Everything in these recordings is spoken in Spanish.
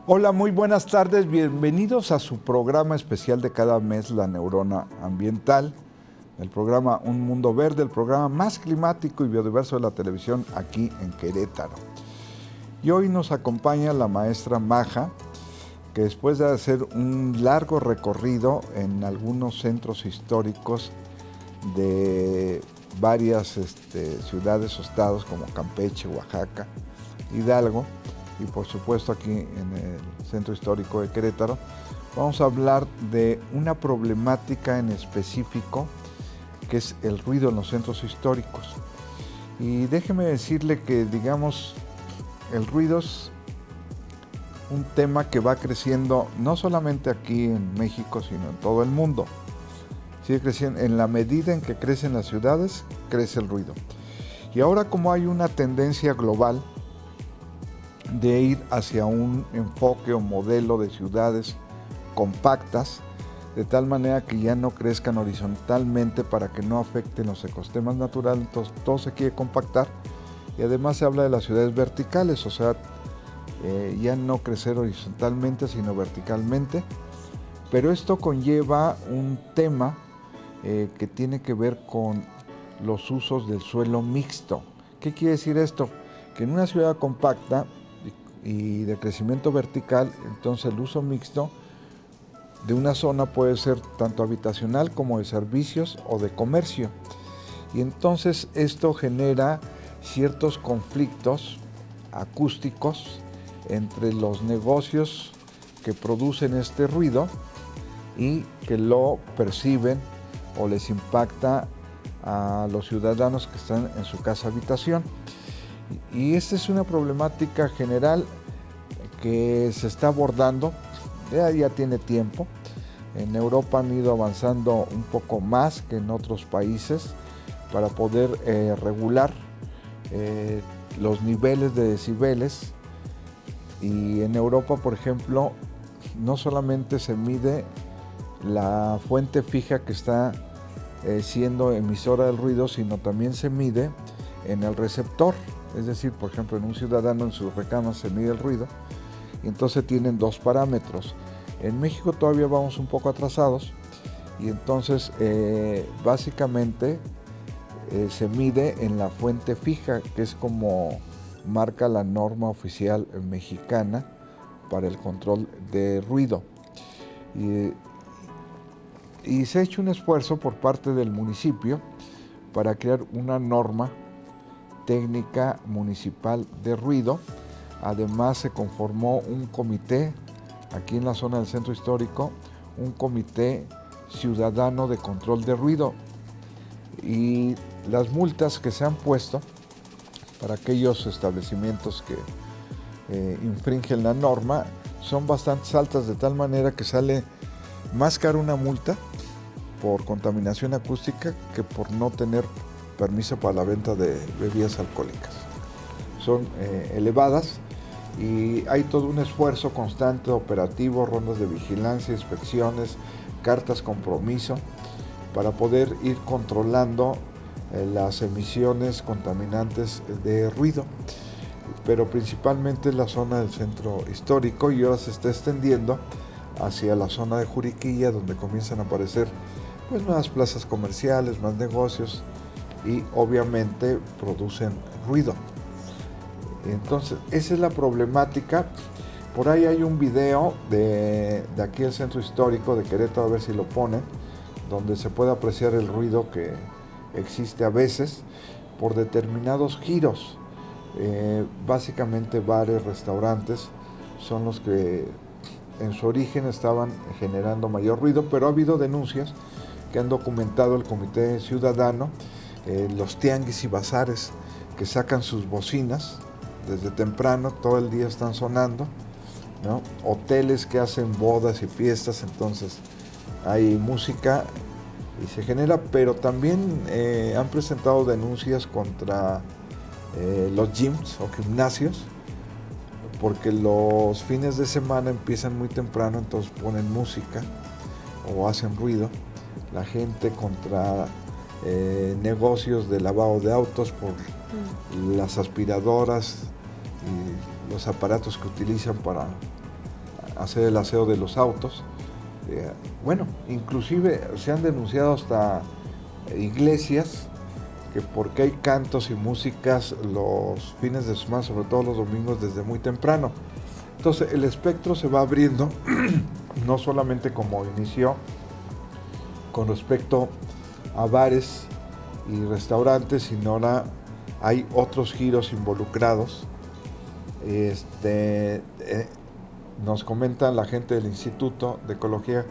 Hola, muy buenas tardes, bienvenidos a su programa especial de cada mes, La Neurona Ambiental, el programa Un Mundo Verde, el programa más climático y biodiverso de la televisión aquí en Querétaro. Y hoy nos acompaña la maestra Maja, que después de hacer un largo recorrido en algunos centros históricos de varias ciudades o estados como Campeche, Oaxaca, Hidalgo, y por supuesto aquí en el Centro Histórico de Querétaro, vamos a hablar de una problemática en específico que es el ruido en los centros históricos. Y déjeme decirle que, digamos, el ruido es un tema que va creciendo no solamente aquí en México, sino en todo el mundo. Sigue creciendo. En la medida en que crecen las ciudades, crece el ruido. Y ahora, como hay una tendencia global de ir hacia un enfoque o modelo de ciudades compactas, de tal manera que ya no crezcan horizontalmente para que no afecten los ecosistemas naturales, entonces todo se quiere compactar, y además se habla de las ciudades verticales, o sea, ya no crecer horizontalmente sino verticalmente, pero esto conlleva un tema que tiene que ver con los usos del suelo mixto. ¿Qué quiere decir esto? Que en una ciudad compacta y de crecimiento vertical, entonces el uso mixto de una zona puede ser tanto habitacional como de servicios o de comercio. Y entonces esto genera ciertos conflictos acústicos entre los negocios que producen este ruido y que lo perciben o les impacta a los ciudadanos que están en su casa habitación. Y esta es una problemática general que se está abordando, ya tiene tiempo. En Europa han ido avanzando un poco más que en otros países para poder regular los niveles de decibeles. Y en Europa, por ejemplo, no solamente se mide la fuente fija que está siendo emisora del ruido, sino también se mide en el receptor. Es decir, por ejemplo, en un ciudadano en su recámara se mide el ruido y entonces tienen dos parámetros. En México todavía vamos un poco atrasados y entonces básicamente se mide en la fuente fija, que es como marca la norma oficial mexicana para el control de ruido. Y se ha hecho un esfuerzo por parte del municipio para crear una norma técnica municipal de ruido. Además se conformó un comité aquí en la zona del centro histórico, un comité ciudadano de control de ruido, y las multas que se han puesto para aquellos establecimientos que infringen la norma son bastante altas, de tal manera que sale más caro una multa por contaminación acústica que por no tener permiso para la venta de bebidas alcohólicas. Son elevadas y hay todo un esfuerzo constante, operativo, rondas de vigilancia, inspecciones, cartas compromiso, para poder ir controlando las emisiones contaminantes de ruido, pero principalmente en la zona del centro histórico, y ahora se está extendiendo hacia la zona de Juriquilla, donde comienzan a aparecer pues nuevas plazas comerciales, más negocios, y obviamente producen ruido. Entonces, esa es la problemática. Por ahí hay un video de aquí del centro histórico de Querétaro, a ver si lo ponen, donde se puede apreciar el ruido que existe a veces por determinados giros. Básicamente bares, restaurantes son los que en su origen estaban generando mayor ruido, pero ha habido denuncias que han documentado el Comité Ciudadano, los tianguis y bazares que sacan sus bocinas desde temprano, todo el día están sonando, ¿no? Hoteles que hacen bodas y fiestas, entonces hay música y se genera, pero también han presentado denuncias contra los gyms o gimnasios, porque los fines de semana empiezan muy temprano, entonces ponen música o hacen ruido. La gente contra negocios de lavado de autos por las aspiradoras y los aparatos que utilizan para hacer el aseo de los autos. Bueno, inclusive se han denunciado hasta iglesias que porque hay cantos y músicas los fines de semana, sobre todo los domingos, desde muy temprano. Entonces el espectro se va abriendo, no solamente como inició con respecto a bares y restaurantes, sino ahora hay otros giros involucrados. Nos comenta la gente del Instituto de Ecología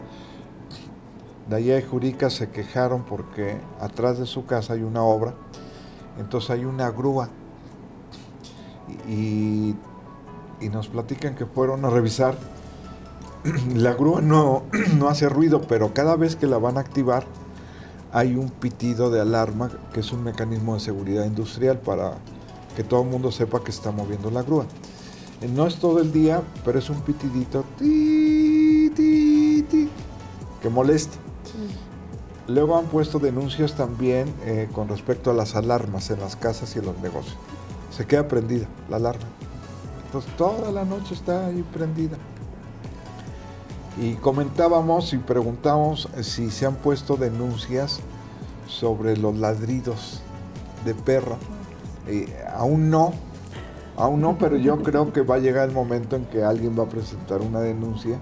de allá de Jurica, se quejaron porque atrás de su casa hay una obra, entonces hay una grúa y nos platican que fueron a revisar. La grúa no hace ruido, pero cada vez que la van a activar hay un pitido de alarma, que es un mecanismo de seguridad industrial para que todo el mundo sepa que está moviendo la grúa. No es todo el día, pero es un pitidito que molesta. Luego han puesto denuncias también con respecto a las alarmas en las casas y en los negocios. Se queda prendida la alarma. Entonces toda la noche está ahí prendida. Y comentábamos y preguntábamos si se han puesto denuncias sobre los ladridos de perro. Aún no, pero yo creo que va a llegar el momento en que alguien va a presentar una denuncia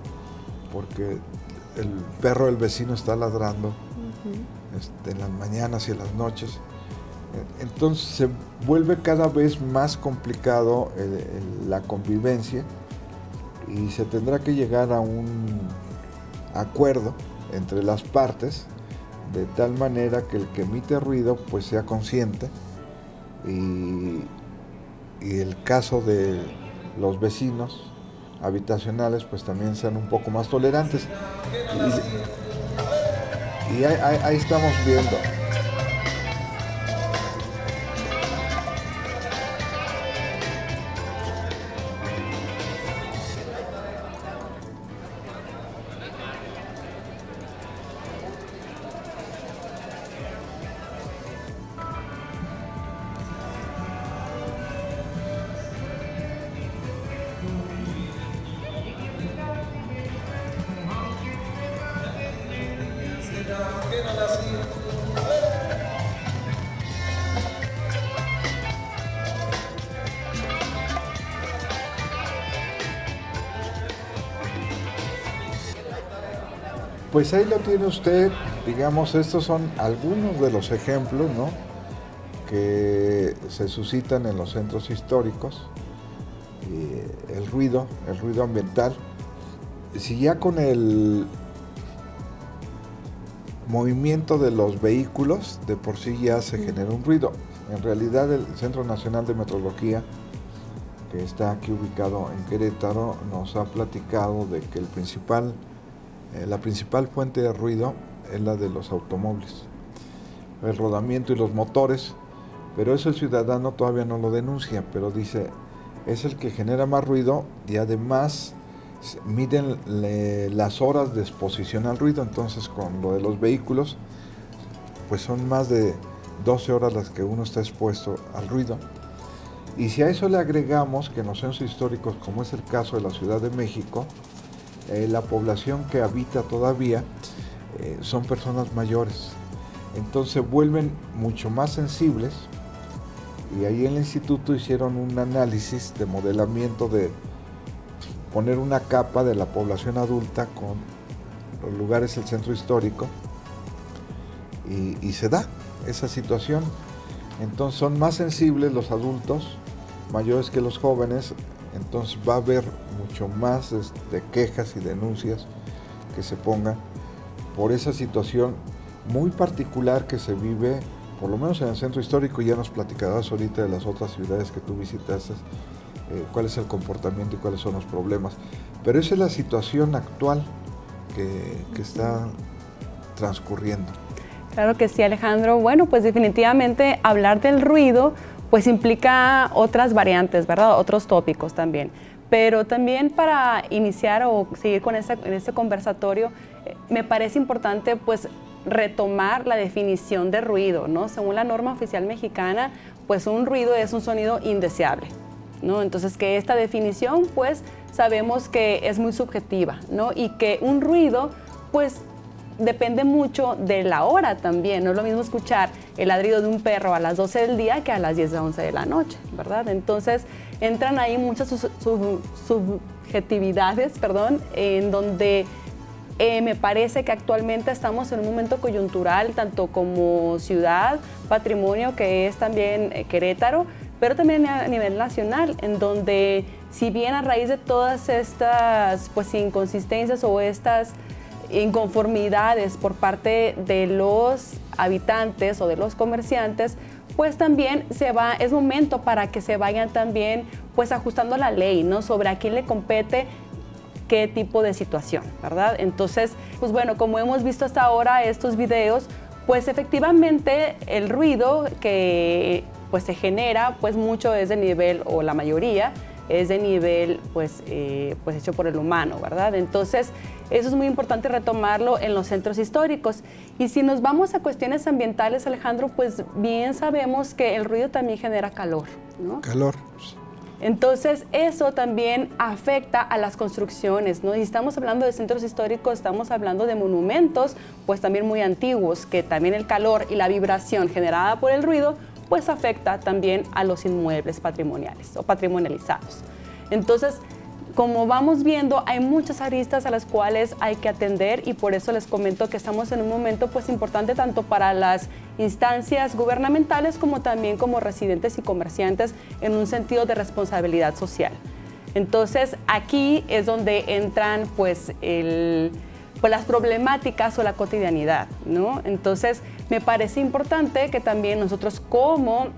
porque el perro del vecino está ladrando en las mañanas y en las noches. Entonces se vuelve cada vez más complicado la convivencia y se tendrá que llegar a un acuerdo entre las partes de tal manera que el que emite ruido pues sea consciente y el caso de los vecinos habitacionales pues también sean un poco más tolerantes. Y ahí estamos viendo. Pues ahí lo tiene usted, digamos, estos son algunos de los ejemplos, ¿no?, que se suscitan en los centros históricos. El ruido ambiental. Si ya con el movimiento de los vehículos de por sí ya se genera un ruido. En realidad el Centro Nacional de Metrología, que está aquí ubicado en Querétaro, nos ha platicado de que la principal fuente de ruido es la de los automóviles, el rodamiento y los motores, pero eso el ciudadano todavía no lo denuncia, pero dice, es el que genera más ruido y además miden las horas de exposición al ruido. Entonces con lo de los vehículos, pues son más de 12 horas las que uno está expuesto al ruido. Y si a eso le agregamos que en los centros históricos, como es el caso de la Ciudad de México, la población que habita todavía son personas mayores, entonces se vuelven mucho más sensibles, y ahí en el instituto hicieron un análisis de modelamiento de poner una capa de la población adulta con los lugares del centro histórico y se da esa situación. Entonces son más sensibles los adultos mayores que los jóvenes, entonces va a haber mucho más quejas y denuncias que se pongan por esa situación muy particular que se vive, por lo menos en el centro histórico. Ya nos platicarás ahorita de las otras ciudades que tú visitaste, cuál es el comportamiento y cuáles son los problemas. Pero esa es la situación actual que está transcurriendo. Claro que sí, Alejandro. Bueno, pues definitivamente hablar del ruido pues implica otras variantes, ¿verdad? Otros tópicos también. Pero también para iniciar o seguir con este conversatorio, me parece importante pues retomar la definición de ruido, ¿no? Según la norma oficial mexicana, pues un ruido es un sonido indeseable. ¿no? Entonces, que esta definición, pues, sabemos que es muy subjetiva, ¿no? Y que un ruido, pues, depende mucho de la hora también. No es lo mismo escuchar el ladrido de un perro a las 12 del día que a las 10 o 11 de la noche, ¿verdad? Entonces, entran ahí muchas subjetividades, en donde me parece que actualmente estamos en un momento coyuntural, tanto como ciudad, patrimonio, que es también Querétaro, pero también a nivel nacional, en donde, si bien a raíz de todas estas, pues, inconsistencias o estas inconformidades por parte de los habitantes o de los comerciantes, pues también es momento para que se vayan también, pues, ajustando la ley, ¿no? Sobre a quién le compete qué tipo de situación, ¿verdad? Entonces, pues bueno, como hemos visto hasta ahora estos videos, pues efectivamente el ruido que pues se genera, pues mucho es de nivel, o la mayoría, es de nivel pues hecho por el humano, ¿verdad? Entonces, eso es muy importante retomarlo en los centros históricos. Y si nos vamos a cuestiones ambientales, Alejandro, pues bien sabemos que el ruido también genera calor, ¿no? Calor. Entonces, eso también afecta a las construcciones, ¿no? Y estamos hablando de centros históricos, estamos hablando de monumentos, pues también muy antiguos, que también el calor y la vibración generada por el ruido, pues afecta también a los inmuebles patrimoniales o patrimonializados. Entonces, como vamos viendo, hay muchas aristas a las cuales hay que atender, y por eso les comento que estamos en un momento pues importante tanto para las instancias gubernamentales como también como residentes y comerciantes, en un sentido de responsabilidad social. Entonces, aquí es donde entran pues las problemáticas o la cotidianidad, ¿no? Entonces, me parece importante que también nosotros, como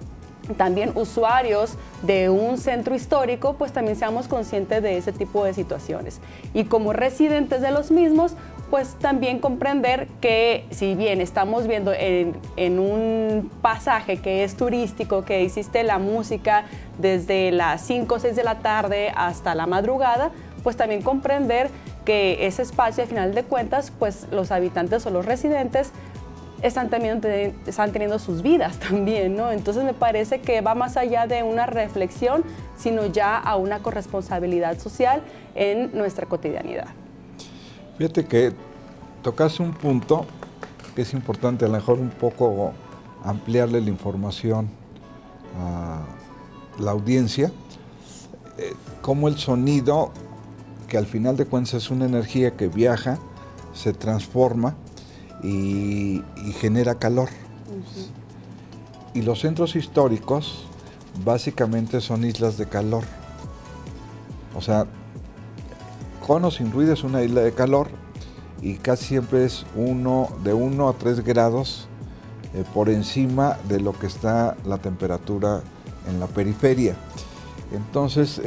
también usuarios de un centro histórico, pues también seamos conscientes de ese tipo de situaciones. Y como residentes de los mismos, pues también comprender que, si bien estamos viendo en un pasaje que es turístico, que existe la música desde las 5 o 6 de la tarde hasta la madrugada, pues también comprender que ese espacio, al final de cuentas, pues los habitantes o los residentes están teniendo sus vidas también, ¿no? Entonces, me parece que va más allá de una reflexión, sino ya a una corresponsabilidad social en nuestra cotidianidad. Fíjate que tocaste un punto que es importante, a lo mejor un poco ampliarle la información a la audiencia, cómo el sonido, que al final de cuentas es una energía que viaja, se transforma y genera calor. Y los centros históricos básicamente son islas de calor. O sea, con o sin ruido es una isla de calor, y casi siempre es de 1 a 3 grados por encima de lo que está la temperatura en la periferia. Entonces,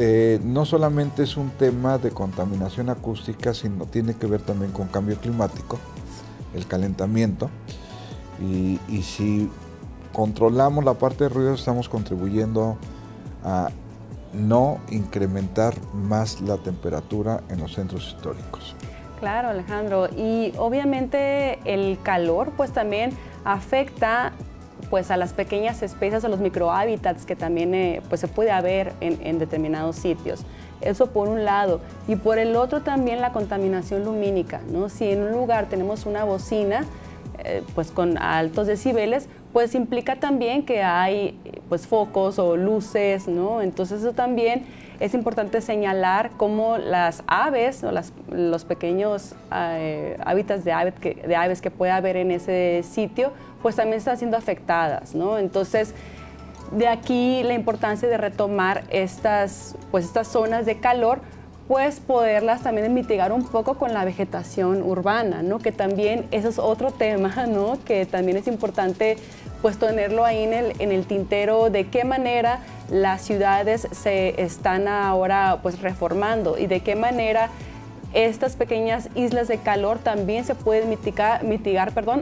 no solamente es un tema de contaminación acústica, sino tiene que ver también con cambio climático, el calentamiento, y si controlamos la parte de ruido, estamos contribuyendo a no incrementar más la temperatura en los centros históricos. Claro, Alejandro, y obviamente el calor pues también afecta pues a las pequeñas especies, a los microhábitats que también pues se puede haber en determinados sitios. Eso por un lado, y por el otro también la contaminación lumínica, ¿no? Si en un lugar tenemos una bocina pues con altos decibeles, pues implica también que hay pues focos o luces, ¿no? Entonces, eso también es importante señalar cómo las aves o los pequeños hábitats de aves que puede haber en ese sitio, pues también están siendo afectadas, ¿no? Entonces, de aquí la importancia de retomar estas zonas de calor, pues poderlas también mitigar un poco con la vegetación urbana, ¿no? Que también eso es otro tema, ¿no? Que también es importante pues tenerlo ahí en el tintero, de qué manera las ciudades se están ahora pues reformando, y de qué manera estas pequeñas islas de calor también se pueden mitigar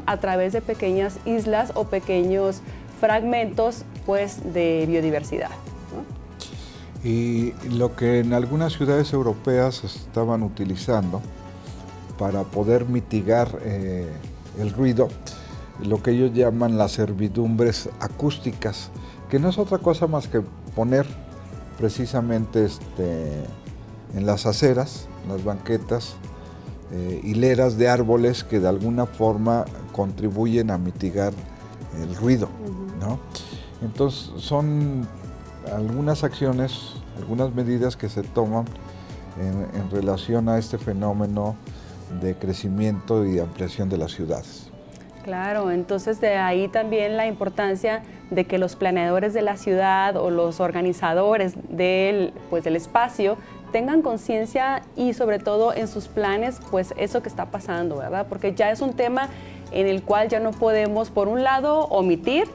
a través de pequeñas islas o pequeños fragmentos pues de biodiversidad, ¿no? Y lo que en algunas ciudades europeas estaban utilizando para poder mitigar el ruido, lo que ellos llaman las servidumbres acústicas, que no es otra cosa más que poner precisamente en las aceras, en las banquetas, hileras de árboles que de alguna forma contribuyen a mitigar el ruido, ¿no? Entonces son algunas acciones, algunas medidas que se toman en relación a este fenómeno de crecimiento y ampliación de las ciudades. Claro, entonces de ahí también la importancia de que los planeadores de la ciudad o los organizadores del espacio tengan conciencia y sobre todo en sus planes, pues eso que está pasando, ¿verdad? Porque ya es un tema en el cual ya no podemos, por un lado, omitir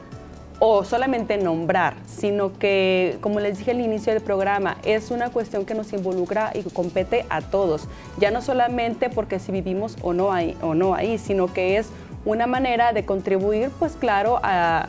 o solamente nombrar, sino que, como les dije al inicio del programa, es una cuestión que nos involucra y compete a todos. Ya no solamente porque si vivimos o no ahí, sino que es una manera de contribuir, pues claro, a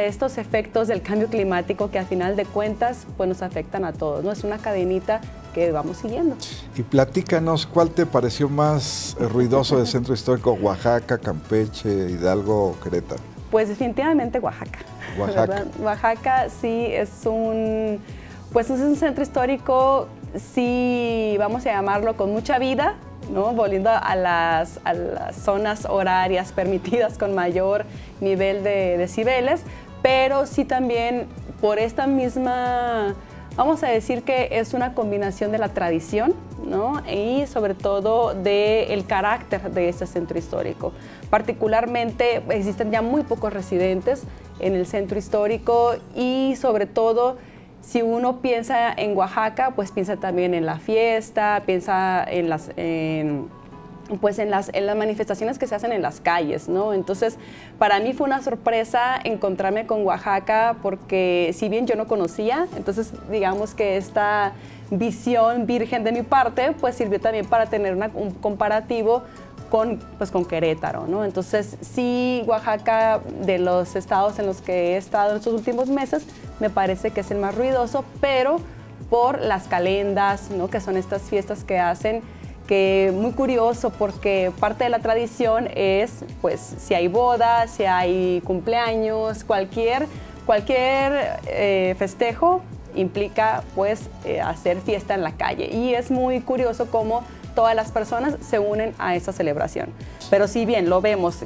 estos efectos del cambio climático que a final de cuentas pues nos afectan a todos, ¿no? Es una cadenita que vamos siguiendo. Y platícanos, ¿cuál te pareció más ruidoso del centro histórico? ¿Oaxaca, Campeche, Hidalgo o Querétaro? Pues definitivamente Oaxaca. Oaxaca. Oaxaca sí es un centro histórico, sí, vamos a llamarlo, con mucha vida, ¿no? Volviendo a las zonas horarias permitidas con mayor nivel de decibeles, pero sí también por esta misma, vamos a decir que es una combinación de la tradición, ¿no? Y sobre todo del carácter de este centro histórico. Particularmente existen ya muy pocos residentes en el centro histórico y sobre todo si uno piensa en Oaxaca, pues piensa también en la fiesta, piensa en las manifestaciones que se hacen en las calles, ¿no? Entonces, para mí fue una sorpresa encontrarme con Oaxaca porque si bien yo no conocía, entonces digamos que esta visión virgen de mi parte, pues sirvió también para tener un comparativo con Querétaro, ¿no? Entonces, sí, Oaxaca, de los estados en los que he estado en estos últimos meses, me parece que es el más ruidoso, pero por las calendas, ¿no? Que son estas fiestas que hacen, que muy curioso porque parte de la tradición es, pues, si hay boda, si hay cumpleaños, cualquier festejo implica, pues, hacer fiesta en la calle. Y es muy curioso cómo todas las personas se unen a esa celebración. Pero si bien lo vemos,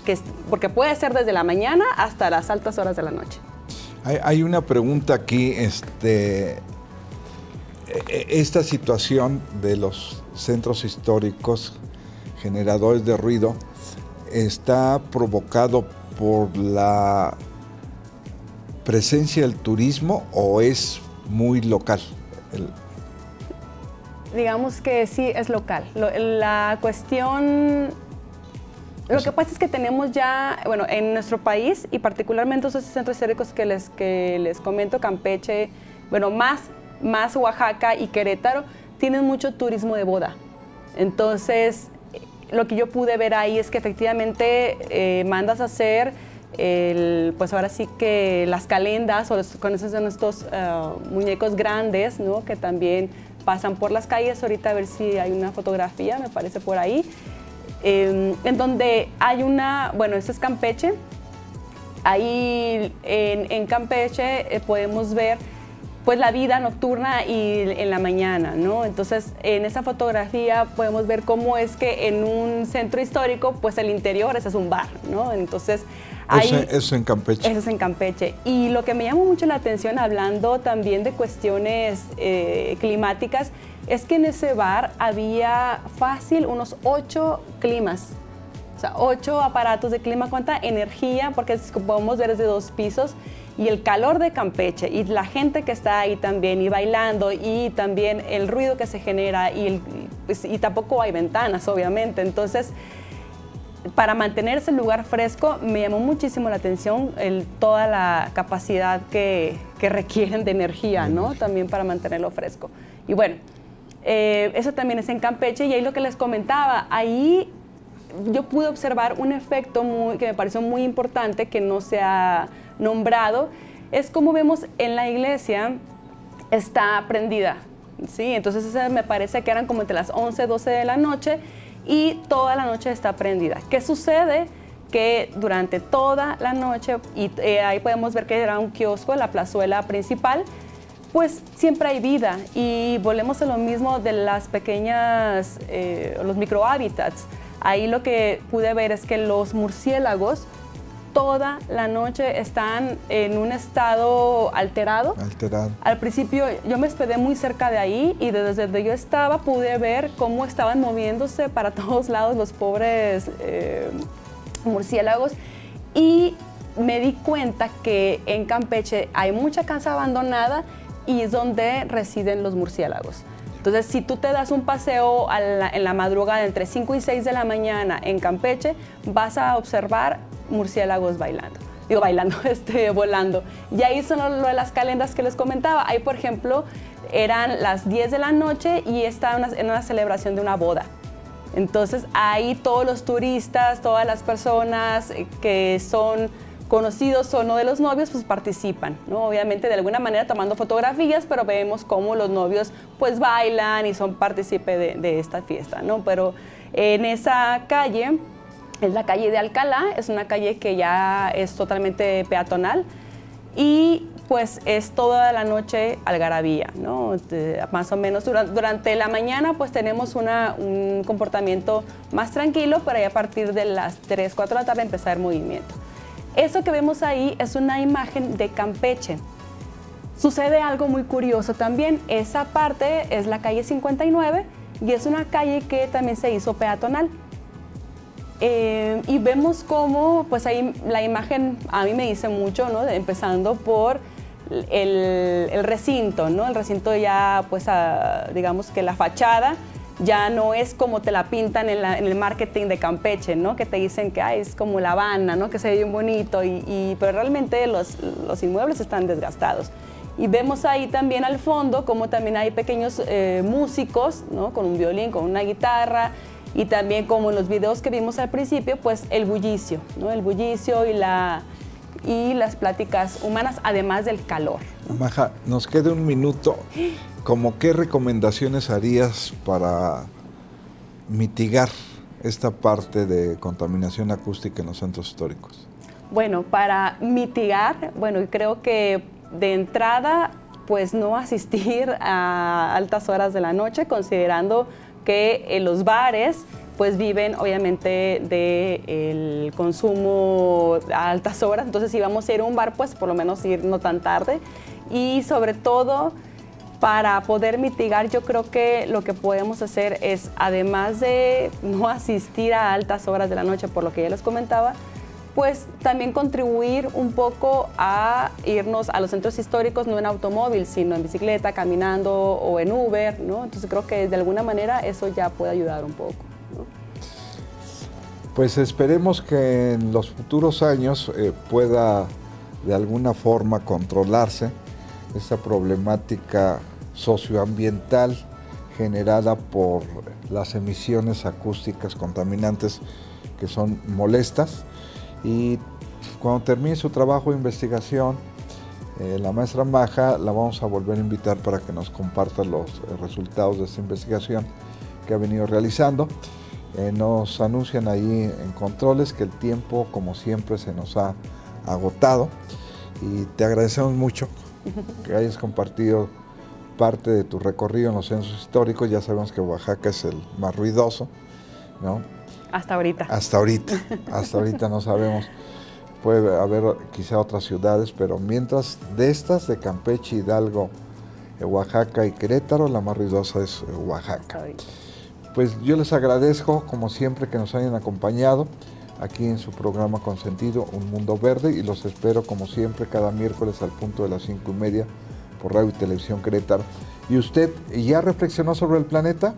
porque puede ser desde la mañana hasta las altas horas de la noche. Hay una pregunta aquí, esta situación de los centros históricos generadores de ruido está provocado por la presencia del turismo o es muy local. Digamos que sí es local. La cuestión, lo que pasa es que tenemos ya, bueno, en nuestro país y particularmente esos centros históricos que les comento, Campeche, bueno, más Oaxaca y Querétaro, tienen mucho turismo de boda. Entonces, lo que yo pude ver ahí es que efectivamente mandas a hacer, pues ahora sí que las calendas o con estos muñecos grandes, ¿no? Que también pasan por las calles. Ahorita a ver si hay una fotografía, me parece por ahí, en donde hay bueno, este es Campeche. Ahí en Campeche podemos ver pues la vida nocturna y en la mañana, ¿no? Entonces, en esa fotografía podemos ver cómo es que en un centro histórico, pues el interior ese es un bar, ¿no? Entonces, eso en Campeche. Eso es en Campeche. Y lo que me llamó mucho la atención, hablando también de cuestiones climáticas, es que en ese bar había fácil unos 8 climas. O sea, 8 aparatos de clima. ¿Cuánta energía? Porque podemos ver desde 2 pisos. Y el calor de Campeche y la gente que está ahí también y bailando y también el ruido que se genera y tampoco hay ventanas, obviamente. Entonces, para mantener ese lugar fresco, me llamó muchísimo la atención toda la capacidad que requieren de energía, ¿no? También para mantenerlo fresco. Y bueno, eso también es en Campeche y ahí lo que les comentaba, ahí yo pude observar un efecto que me pareció muy importante, que no se ha nombrado, es como vemos en la iglesia está prendida, ¿sí? Entonces me parece que eran como entre las 11, 12 de la noche y toda la noche está prendida. ¿Qué sucede? Que durante toda la noche, y ahí podemos ver que era un kiosco en la plazuela principal, pues siempre hay vida y volvemos a lo mismo de las pequeñas, los microhábitats. Ahí lo que pude ver es que los murciélagos toda la noche están en un estado alterado. Al principio yo me hospedé muy cerca de ahí y desde donde yo estaba pude ver cómo estaban moviéndose para todos lados los pobres murciélagos y me di cuenta que en Campeche hay mucha casa abandonada y es donde residen los murciélagos. Entonces, si tú te das un paseo en la madrugada entre 5 y 6 de la mañana en Campeche, vas a observar murciélagos volando. Y ahí son lo de las calendas que les comentaba. Ahí, por ejemplo, eran las 10 de la noche y estaban en una celebración de una boda. Entonces, ahí todos los turistas, todas las personas que son conocidos o no de los novios, pues participan, ¿no? Obviamente de alguna manera tomando fotografías, pero vemos cómo los novios pues bailan y son partícipe de esta fiesta, ¿no? Pero en esa calle, es la calle de Alcalá, es una calle que ya es totalmente peatonal y pues es toda la noche algarabía, ¿no? Más o menos durante la mañana pues tenemos un comportamiento más tranquilo, pero ya a partir de las 3, 4 de la tarde empezar el movimiento. Eso que vemos ahí es una imagen de Campeche. Sucede algo muy curioso también. Esa parte es la calle 59 y es una calle que también se hizo peatonal. Y vemos cómo, pues ahí la imagen a mí me dice mucho, ¿no? Empezando por el recinto, ¿no? El recinto ya, pues digamos que la fachada ya no es como te la pintan en el marketing de Campeche, ¿no? Que te dicen que es como La Habana, ¿no? Que se ve bien bonito, pero realmente los inmuebles están desgastados. Y vemos ahí también al fondo como también hay pequeños músicos, ¿no? Con un violín, con una guitarra, y también como en los videos que vimos al principio, pues el bullicio, ¿no? El bullicio y las pláticas humanas, además del calor, ¿no? Maja, nos queda un minuto. ¿Cómo qué recomendaciones harías para mitigar esta parte de contaminación acústica en los centros históricos? Bueno, para mitigar, bueno, creo que de entrada, pues no asistir a altas horas de la noche, considerando que los bares pues viven obviamente del consumo a altas horas. Entonces, si vamos a ir a un bar, pues por lo menos ir no tan tarde. Y sobre todo, para poder mitigar, yo creo que lo que podemos hacer es, además de no asistir a altas horas de la noche, por lo que ya les comentaba, pues también contribuir un poco a irnos a los centros históricos, no en automóvil, sino en bicicleta, caminando o en Uber, ¿no? Entonces creo que de alguna manera eso ya puede ayudar un poco, ¿no? Pues esperemos que en los futuros años pueda de alguna forma controlarse esta problemática socioambiental generada por las emisiones acústicas contaminantes que son molestas. Y cuando termine su trabajo de investigación, la maestra Maja la vamos a volver a invitar para que nos comparta los resultados de esta investigación que ha venido realizando. Nos anuncian ahí en controles que el tiempo, como siempre, se nos ha agotado y te agradecemos mucho que hayas compartido parte de tu recorrido en los centros históricos. Ya sabemos que Oaxaca es el más ruidoso, ¿no? Hasta ahorita. Hasta ahorita no sabemos. Puede haber quizá otras ciudades, pero mientras de estas, de Campeche, Hidalgo, Oaxaca y Querétaro, la más ruidosa es Oaxaca. Pues yo les agradezco, como siempre, que nos hayan acompañado aquí en su programa Consentido, Un Mundo Verde, y los espero, como siempre, cada miércoles al punto de las 5:30 por Radio y Televisión Querétaro. ¿Y usted ya reflexionó sobre el planeta?